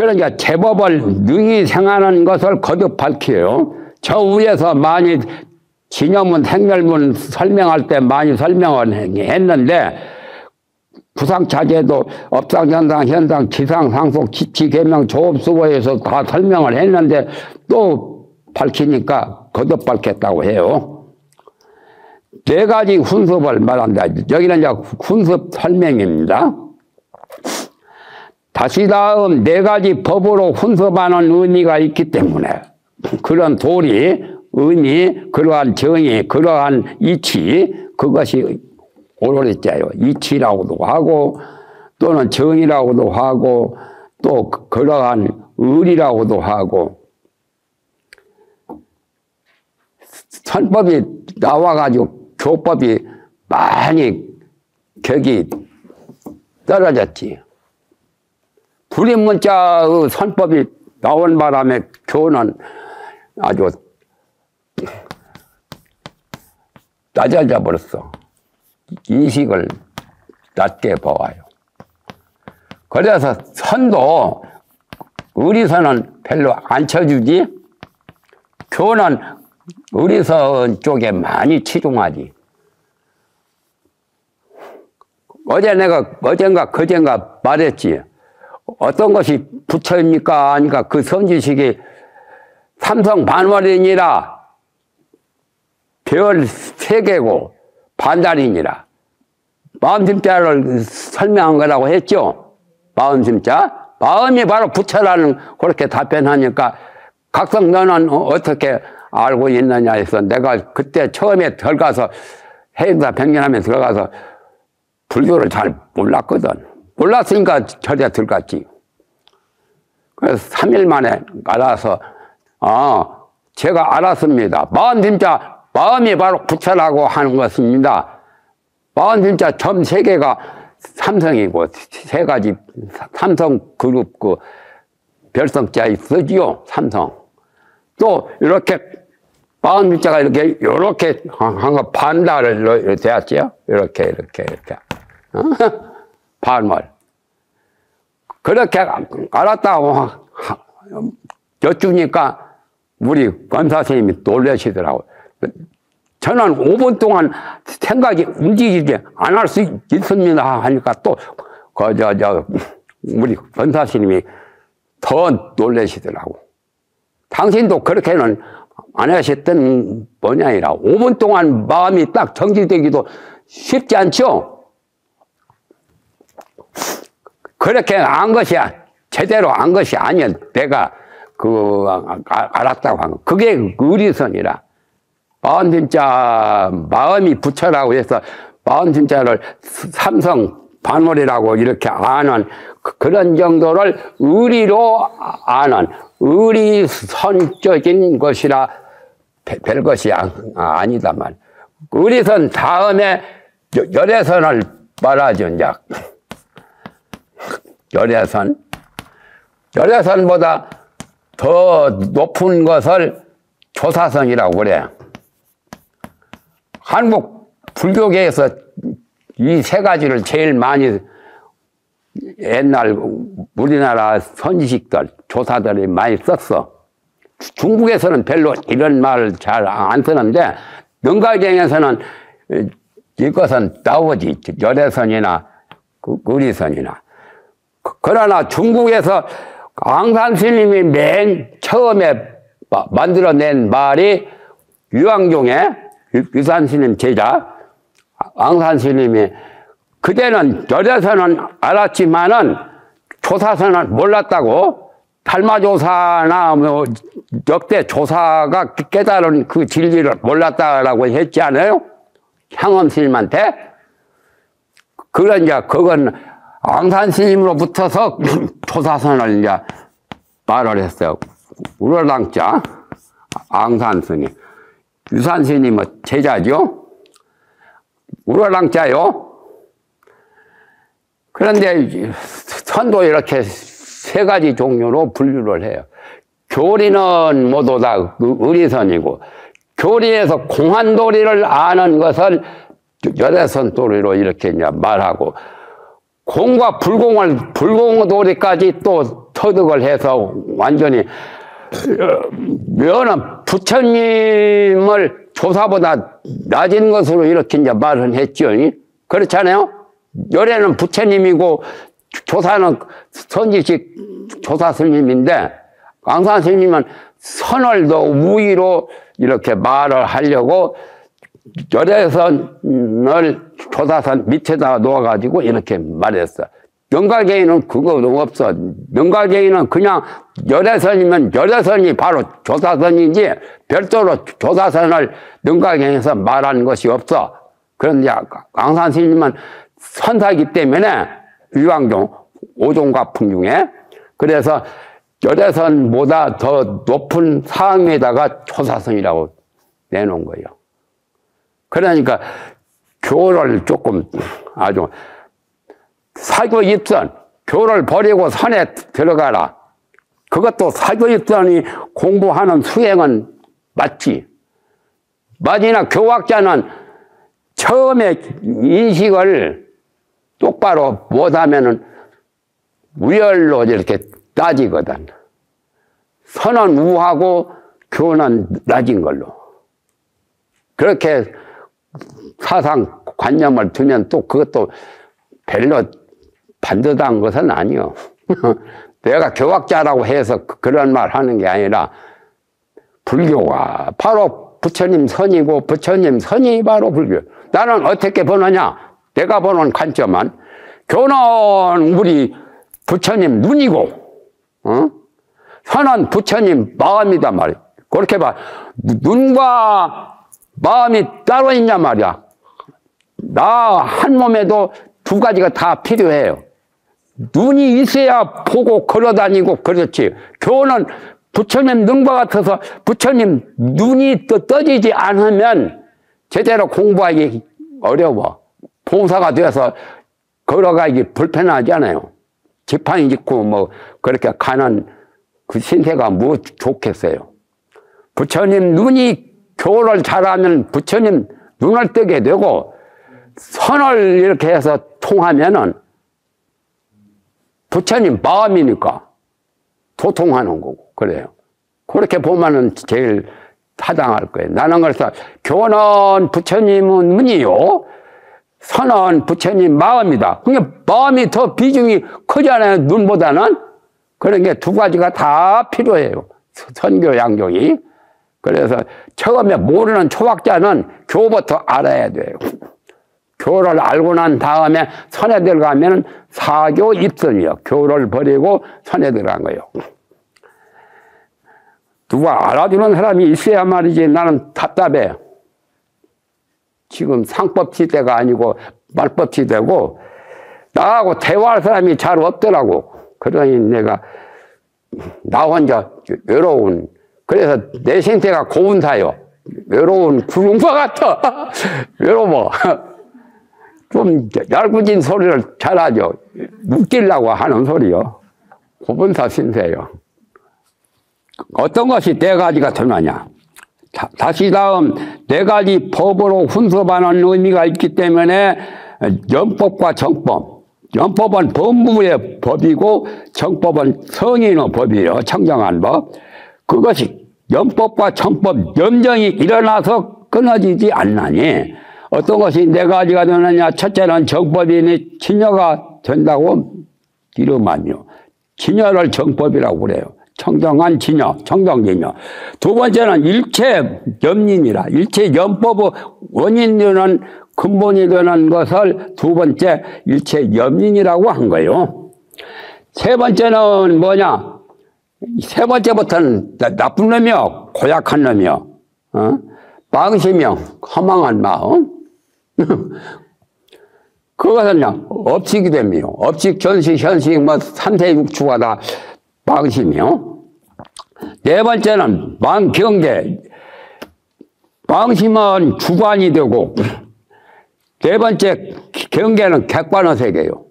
그러니까 제법을 능히 생하는 것을 거듭 밝혀요. 저 위에서 많이 진여문, 생멸문 설명할 때 많이 설명을 했는데 구상차제도 업상현상, 현상, 지상, 상속, 지치, 계명, 조업수고에서 다 설명을 했는데 또 밝히니까 거듭 밝혔다고 해요. 네 가지 훈습을 말한다. 여기는 이제 훈습 설명입니다. 다시 다음 네 가지 법으로 훈습하는 의미가 있기 때문에 그런 도리, 의미, 그러한 정의, 그러한 이치, 그것이 오로리자요. 이치라고도 하고 또는 정의라고도 하고 또 그러한 의리라고도 하고 선법이 나와가지고 교법이 많이 격이 떨어졌지. 불임문자의 선법이 나온 바람에 교는 아주 낮아져 버렸어. 인식을 낮게 봐와요. 그래서 선도 의리선은 별로 안 쳐주지. 교는 의리선 쪽에 많이 치중하지. 어젠가 그젠가 말했지. 어떤 것이 부처입니까? 아니까 그 선지식이 삼성 반월이니라 별 3개고 반달이니라 마음심자를 설명한 거라고 했죠. 마음심자. 마음이 바로 부처라는 그렇게 답변하니까 각성 너는 어떻게 알고 있느냐 해서 내가 그때 처음에 들어가서 해인사 백년하면 들어가서 불교를 잘 몰랐거든. 몰랐으니까 절에 들어갔지. 그래서 3일 만에 알아서 제가 알았습니다. 마음심자, 마음이 바로 부처라고 하는 것입니다. 마음심자 점 3개가 삼성이고 3가지 삼성 그룹 그 별성자 있어지요. 삼성. 또 이렇게 마음심자가 이렇게 한 거 반달을 되었지요. 이렇게 반월. 그렇게 알았다고 여쭈니까 우리 권사스님이 놀라시더라고요. 저는 5분 동안 생각이 움직이지 안 할 수 있습니다 하니까 또 우리 권사스님이 더 놀라시더라고. 당신도 그렇게는 안 하셨던 모양이라 5분 동안 마음이 딱 정지되기도 쉽지 않죠. 그렇게 안 것이 제대로 안 것이 아니야. 내가 알았다고 한 거. 그게 의리선이라. 마음심자, 마음이 부처라고 해서 마음심자를 삼성 반월이라고 이렇게 아는 그런 정도를 의리로 아는 의리선적인 것이라 별것이 아니다만. 의리선 다음에 열애선을 말하죠. 이제. 열애선보다 더 높은 것을 조사선이라고 그래. 한국 불교계에서 이 3가지를 제일 많이 옛날 우리나라 선지식들, 조사들이 많이 썼어. 중국에서는 별로 이런 말을 잘 안 쓰는데 능가경에서는 이것은 나오지. 열애선이나 의리선이나. 그러나 중국에서 앙산스님이 맨 처음에 만들어낸 말이 유황종의 유산스님 제자 앙산스님이 그때는 열애선은 알았지만은 조사선은 몰랐다고. 탈마조사나 뭐 역대 조사가 깨달은 그 진리를 몰랐다라고 했지 않아요? 향엄스님한테. 그러니까 그건 앙산스님으로부터서 조사선을 이제 말을 했어요. 우러랑자 앙산스님. 유산스님은 제자죠. 우러랑자요. 그런데 선도 이렇게 3가지 종류로 분류를 해요. 교리는 모두 다 의리선이고, 교리에서 공한도리를 아는 것을 열애선 도리로 이렇게 이제 말하고, 공과 불공도리까지 또 터득을 해서 완전히 면은 부처님을 조사보다 낮은 것으로 이렇게 이제 말을 했죠. 그렇잖아요. 열애는 부처님이고 조사는 선지식 조사 스님인데 광산 스님은 선을 더 우위로 이렇게 말을 하려고 열애선을 조사선 밑에다 놓아가지고 이렇게 말했어. 명가계인은 그거도 없어. 명가계인은 그냥 열애선이면 열애선이 바로 조사선이지 별도로 조사선을 명가계인에서 말하는 것이 없어. 그런데 광산 스님은 선사이기 때문에 유황종 5종가풍 중에 그래서 열애선보다 더 높은 상에다가 조사선이라고 내놓은 거예요. 그러니까 교를 조금 아주 사교입선, 교를 버리고 선에 들어가라. 그것도 사교입선이 공부하는 수행은 맞지. 마지막 교학자는 처음에 인식을 똑바로 못하면은 우열로 이렇게 따지거든. 선은 우하고 교는 낮은 걸로. 그렇게 사상 관념을 두면 또 그것도 별로 반듯한 것은 아니요. 내가 교학자라고 해서 그런 말 하는 게 아니라 불교가 바로 부처님 선이고 부처님 선이 바로 불교. 나는 어떻게 보느냐? 내가 보는 관점은 교는 우리 부처님 눈이고 선은 부처님 마음이다 말이야. 그렇게 봐. 눈과 마음이 따로 있냐 말이야. 나 한 몸에도 두 가지가 다 필요해요. 눈이 있어야 보고 걸어다니고 그렇지. 교는 부처님 눈과 같아서 부처님 눈이 떠지지 않으면 제대로 공부하기 어려워. 봉사가 돼서 걸어가기 불편하잖아요. 지팡이 짚고 뭐 그렇게 가는 그 신세가 뭐 좋겠어요. 부처님 눈이 교를 잘하면 부처님 눈을 뜨게 되고 선을 이렇게 해서 통하면은 부처님 마음이니까 도통하는 거고 그래요. 그렇게 보면은 제일 타당할 거예요. 나는 그래서 교는 부처님은 눈이요, 선은 부처님 마음이다. 그러니까 마음이 더 비중이 크잖아요, 눈보다는. 그러니까 두 가지가 다 필요해요, 선교 양종이. 그래서 처음에 모르는 초학자는 교부터 알아야 돼요. 교를 알고 난 다음에 선에 들어가면 사교 입선이요. 교를 버리고 선에 들어간 거예요. 누가 알아주는 사람이 있어야 말이지. 나는 답답해. 지금 상법 시대가 아니고 말법 시대고 나하고 대화할 사람이 잘 없더라고. 그러니 내가 나 혼자 외로운, 그래서 내 생태가 고운사요. 외로운 구름과 같아. 외로워. 좀 얄궂은 소리를 잘하죠. 웃기려고 하는 소리요. 고분사 신세요. 어떤 것이 네 가지가 전하냐. 다시 다음 네 가지 법으로 훈습하는 의미가 있기 때문에 연법과 정법. 연법은 법무의 법이고 정법은 성인의 법이에요. 청정한 법. 그것이 연법과 정법 염정이 일어나서 끊어지지 않나니 어떤 것이 네 가지가 되느냐. 첫째는 정법이니 진여가 된다고 이름하며 진여를 정법이라고 그래요. 청정한 진여, 청정진여. 두 번째는 일체 염린이라. 일체 염법의 원인 되는 근본이 되는 것을 두 번째 일체 염린이라고 한 거예요. 세 번째는 뭐냐. 세 번째부터는 나쁜 놈이요, 고약한 놈이요, 망심이요, 허망한 마음. 그것은 그냥 업식이 됩니다. 업식, 견식, 현식, 뭐 삼세 육추가 다 망심이요. 네 번째는 망경계. 망심은 주관이 되고, 네 번째 경계는 객관의 세계요.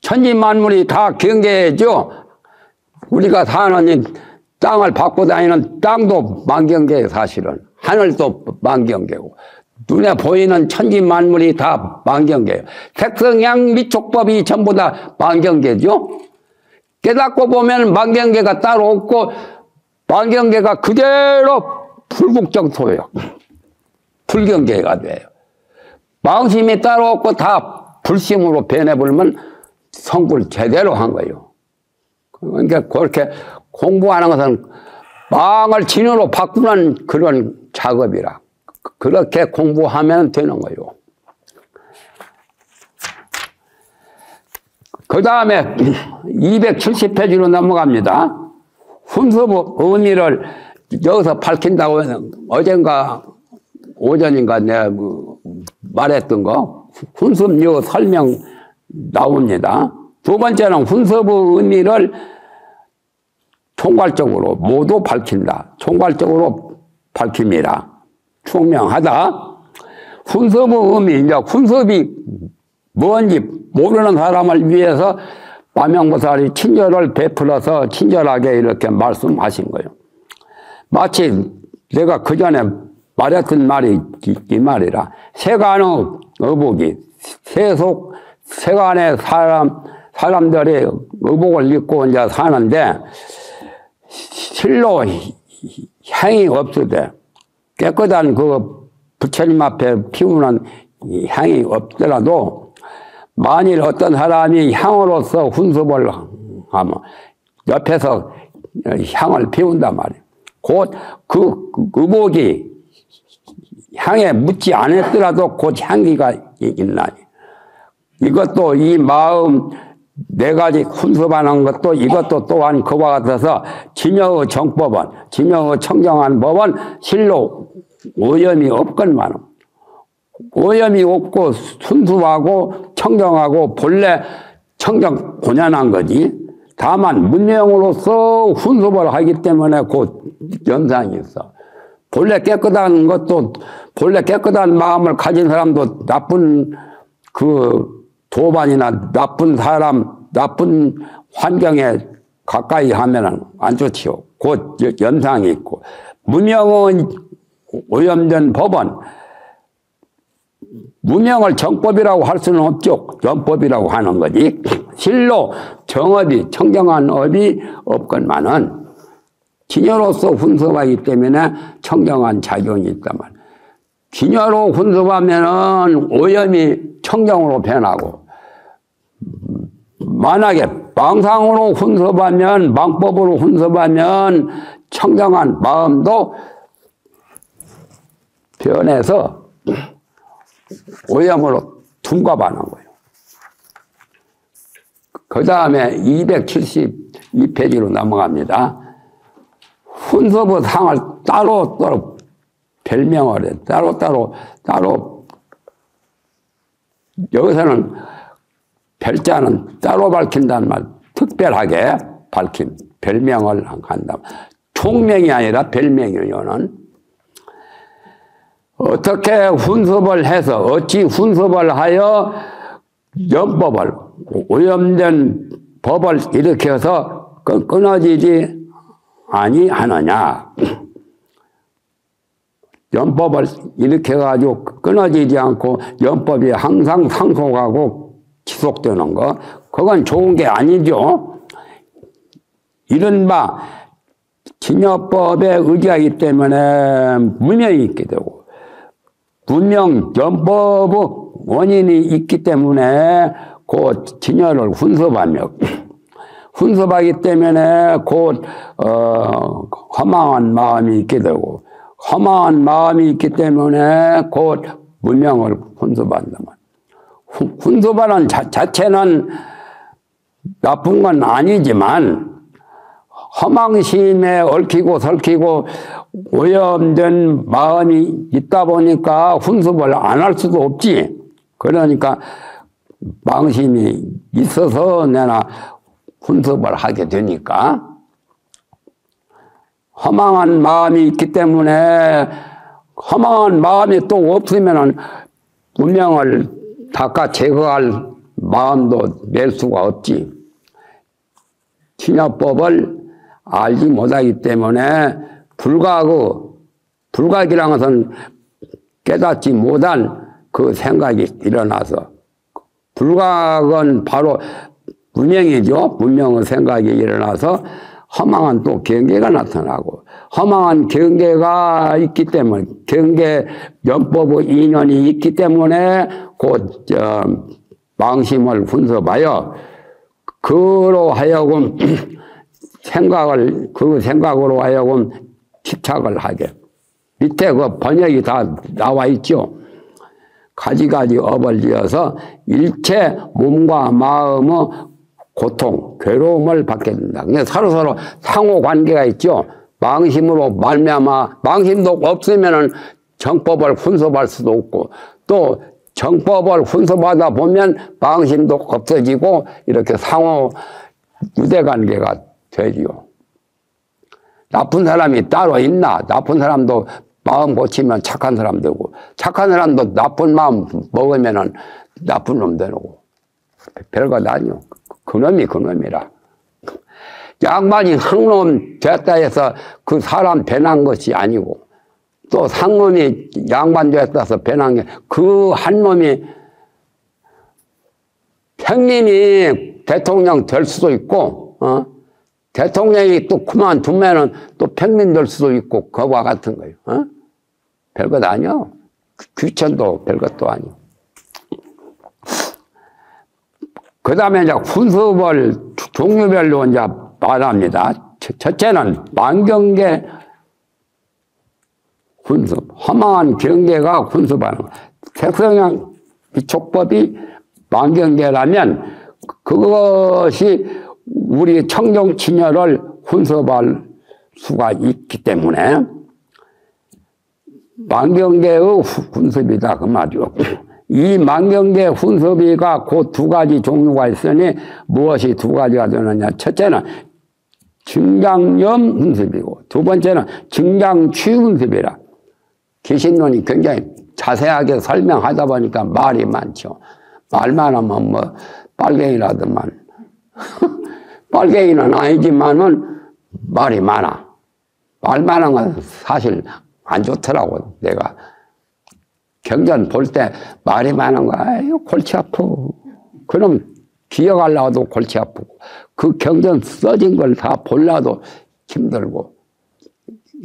천지만물이 다 경계죠. 우리가 사는 이 땅을 밟고 다니는 땅도 망경계예요, 사실은. 하늘도 망경계고. 눈에 보이는 천지만물이 다 망경계예요. 색성양 미촉법이 전부 다 망경계죠. 깨닫고 보면 망경계가 따로 없고 망경계가 그대로 불국정토예요. 불경계가 돼요. 망심이 따로 없고 다 불심으로 변해버리면 성불 제대로 한 거예요. 그러니까 그렇게 공부하는 것은 망을 진으로 바꾸는 그런 작업이라. 그렇게 공부하면 되는 거예요. 그 다음에 270페이지로 넘어갑니다. 훈수부 의미를 여기서 밝힌다고 어젠가 오전인가 내가 말했던 거 훈수요 설명 나옵니다. 두 번째는 훈수부 의미를 총괄적으로 모두 밝힌다. 총괄적으로 밝힙니다. 충명하다. 훈수부 의미, 이제 훈수비 뭔지 모르는 사람을 위해서 마명보살이 친절을 베풀어서 친절하게 이렇게 말씀하신 거예요. 마치 내가 그 전에 말했던 말이 이 말이라. 세간의 의복이 세간의 사람들이 의복을 입고 이제 사는데 실로 향이 없으되 깨끗한 그 부처님 앞에 피우는 향이 없더라도 만일 어떤 사람이 향으로서 훈수를 하면 옆에서 향을 피운단 말이에요. 곧 그 의복이 향에 묻지 않았더라도 곧 향기가 있나니. 이것도 이 마음 네 가지 훈수하는 것도 이것도 또한 그와 같아서 진여의 정법은 진여의 청정한 법은 실로 오염이 없건만 오염이 없고 순수하고 청정하고 본래 청정 본연한 거지. 다만 문명으로서 훈수를 하기 때문에 곧 연상이 있어. 본래 깨끗한 것도 본래 깨끗한 마음을 가진 사람도 나쁜 그 도반이나 나쁜 사람 나쁜 환경에 가까이 하면은 안 좋지요. 곧 연상이 있고 무명은 오염된 법은 무명을 정법이라고 할 수는 없죠. 정법이라고 하는 거지. 실로 정업이 청정한 업이 없건만은 기녀로서 훈수하기 때문에 청정한 작용이 있다만 기녀로 훈수하면은 오염이 청정으로 변하고 만약에 망상으로 훈수하면 망법으로 훈수하면 청정한 마음도 변해서 오염으로 둔갑하는 거예요. 그 다음에 272페이지로 넘어갑니다. 훈수부 상을 따로 별명을 해. 따로 여기서는 별자는 따로 밝힌다는 말, 특별하게 밝힌 별명을 한다. 총명이 아니라 별명이요는. 어떻게 훈습을 해서 어찌 훈습을 하여 연법을 오염된 법을 일으켜서 끊어지지 아니하느냐. 연법을 일으켜가지고 끊어지지 않고 연법이 항상 상속하고 지속되는 거, 그건 좋은 게 아니죠. 이른바 진여법에 의지하기 때문에 무명이 있게 되고 분명 연법의 원인이 있기 때문에 그 진여를 훈습하기 때문에 곧 허망한 마음이 있게 되고 허망한 마음이 있기 때문에 곧 무명을 훈습한다만 훈습하는 자체는 나쁜 건 아니지만 허망심에 얽히고 설키고 오염된 마음이 있다 보니까 훈습을 안 할 수도 없지. 그러니까 망심이 있어서 내가 훈습을 하게 되니까 허망한 마음이 있기 때문에 허망한 마음이 또 없으면은 문명을 닦아 제거할 마음도 낼 수가 없지. 진여법을 알지 못하기 때문에 불각이라는 것은 깨닫지 못한 그 생각이 일어나서 불각은 바로 무명이죠. 무명의 생각이 일어나서 허망한 또 경계가 나타나고, 허망한 경계가 있기 때문에, 경계 면법의 인연이 있기 때문에 곧 망심을 분섭하여 그로 하여금 그 생각으로 하여금 집착을 하게. 밑에 그 번역이 다 나와 있죠. 가지가지 업을 지어서 일체 몸과 마음의 고통, 괴로움을 받게 된다. 그러니까 서로서로 상호 관계가 있죠. 망심으로 말미암아, 망심도 없으면은 정법을 훈섭할 수도 없고, 또 정법을 훈섭하다 보면 망심도 없어지고, 이렇게 상호 유대관계가 되지요. 나쁜 사람이 따로 있나? 나쁜 사람도 마음 고치면 착한 사람 되고, 착한 사람도 나쁜 마음 먹으면은 나쁜 놈 되고, 별거 아니요. 그놈이 그놈이라. 양반이 항놈 됐다 해서 그 사람 변한 것이 아니고, 또 상놈이 양반 됐다 해서 변한 게, 그 한 놈이 평민이 대통령 될 수도 있고, 대통령이 또 그만두면은 또 평민 될 수도 있고, 그와 같은 거예요. 별것 아니요. 귀천도 별것도 아니요. 그 다음에 이제 훈습을 종류별로 이제 말합니다. 첫째는 만경계 훈습. 허망한 경계가 훈습하는 거. 색성형 비촉법이 만경계라면 그것이 우리 청정친혈을 훈습할 수가 있기 때문에 만경계의 훈습이다 그 말이요. 이 만경계 훈섭이가 그 두 가지 종류가 있으니 무엇이 두 가지가 되느냐. 첫째는 증장염 훈섭이고, 두 번째는 증장취 훈섭이라. 귀신론이 굉장히 자세하게 설명하다 보니까 말이 많죠. 말만 하면 뭐 빨갱이라더만 빨갱이는 아니지만은 말이 많아. 말 많은 건 사실 안 좋더라고. 내가 경전 볼 때 말이 많은 거, 아유, 골치 아파. 그럼 기억하려도 골치 아프고, 그 경전 써진 걸 다 보려도 힘들고,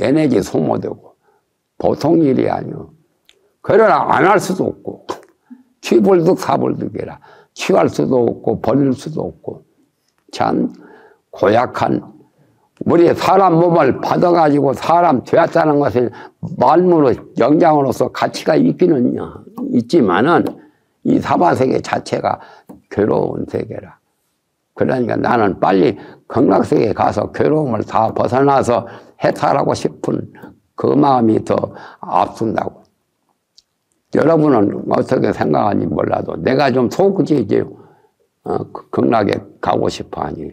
에너지 소모되고, 보통 일이 아니오. 그러나 안 할 수도 없고, 취불득 사불득이라. 취할 수도 없고, 버릴 수도 없고, 참 고약한, 우리 사람 몸을 받아가지고 사람 되었다는 것은 말문으로 영장으로서 가치가 있기는 있지만은 이 사바세계 자체가 괴로운 세계라. 그러니까 나는 빨리 극락세계에 가서 괴로움을 다 벗어나서 해탈하고 싶은 그 마음이 더 앞선다고. 여러분은 어떻게 생각하는지 몰라도 내가 좀 소극적이에요. 극락에 가고 싶어 하니.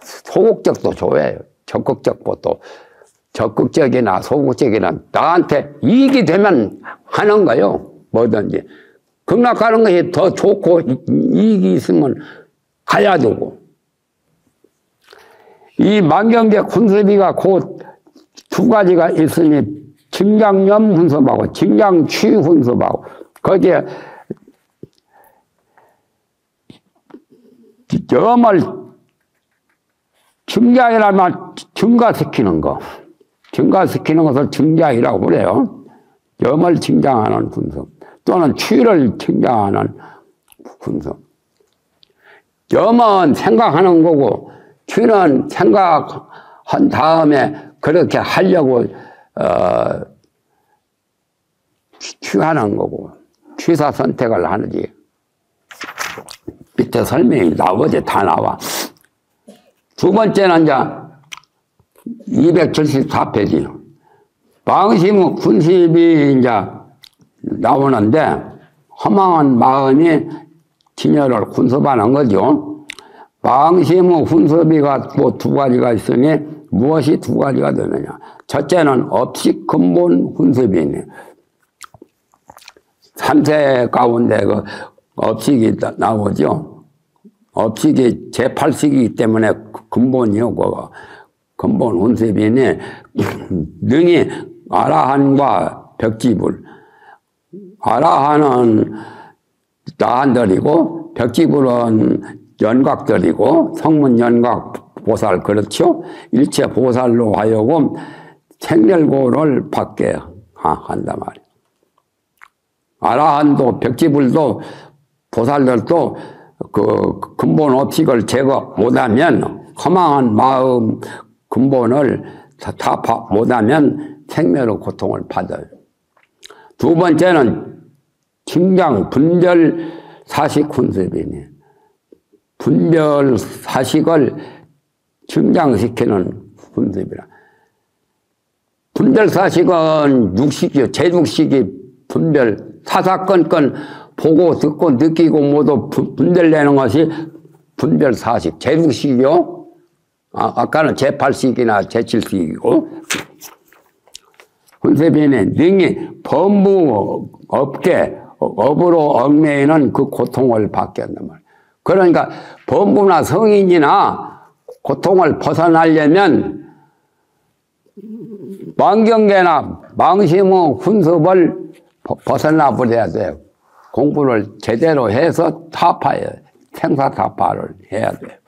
소극적도 좋아해요. 적극적도. 적극적이나 소극적이나 나한테 이익이 되면 하는 거요. 뭐든지. 극락 가는 것이 더 좋고 이익이 있으면 가야 되고. 이 만경계 군섭이가 곧 두 가지가 있으니 증장염 훈섭하고 증장취 훈섭하고 거기에 염을 증장이라면 증가시키는 거. 증가시키는 것을 증장이라고 그래요. 염을 증장하는 훈섭. 또는 취를 증장하는 훈섭. 염은 생각하는 거고, 취는 생각한 다음에 그렇게 하려고, 취하는 거고, 취사 선택을 하는지. 밑에 설명이 나오지, 다 나와. 두 번째는 이제 274페이지. 망심 군습이 이제 나오는데, 허망한 마음이 진열을 훈섭하는 거죠. 망심의 훈섭이가 또 두 가지가 있으니 무엇이 두 가지가 되느냐. 첫째는 업식 근본 훈섭이니. 3세 가운데 그 업식이 나오죠. 업식이 제8식이기 때문에 근본이요. 그거. 근본 훈섭이니 능히 아라한과 벽지불. 아라한은 나한들이고 벽지불은 연각들이고 성문연각 보살 그렇죠? 일체 보살로 하여금 생멸고를 받게 한단 말이에요. 아라한도 벽지불도 보살들도 그 근본 업식을 제거 못하면 허망한 마음 근본을 타파 못하면 생멸의 고통을 받아요. 두 번째는 kim장 분별 사식 훈습이니 분별 사식을 kim장시키는 훈습이라. 분별 사식은 육식이요. 제육식이 분별 사사건건 보고 듣고 느끼고 모두 분별내는 것이 분별 사식 제육식이요. 아까는 제8식이나 제7식이고 훈습인의 능히 범부 없게 업으로 얽매이는 그 고통을 받게 한단 말이에요. 그러니까 범부나 성인이나 고통을 벗어나려면 망경계나 망심의 훈습을 벗어나 버려야 돼요. 공부를 제대로 해서 타파해요. 생사타파를 해야 돼요.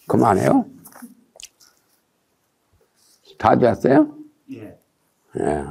그만해요? 다 됐어요? 예. 예.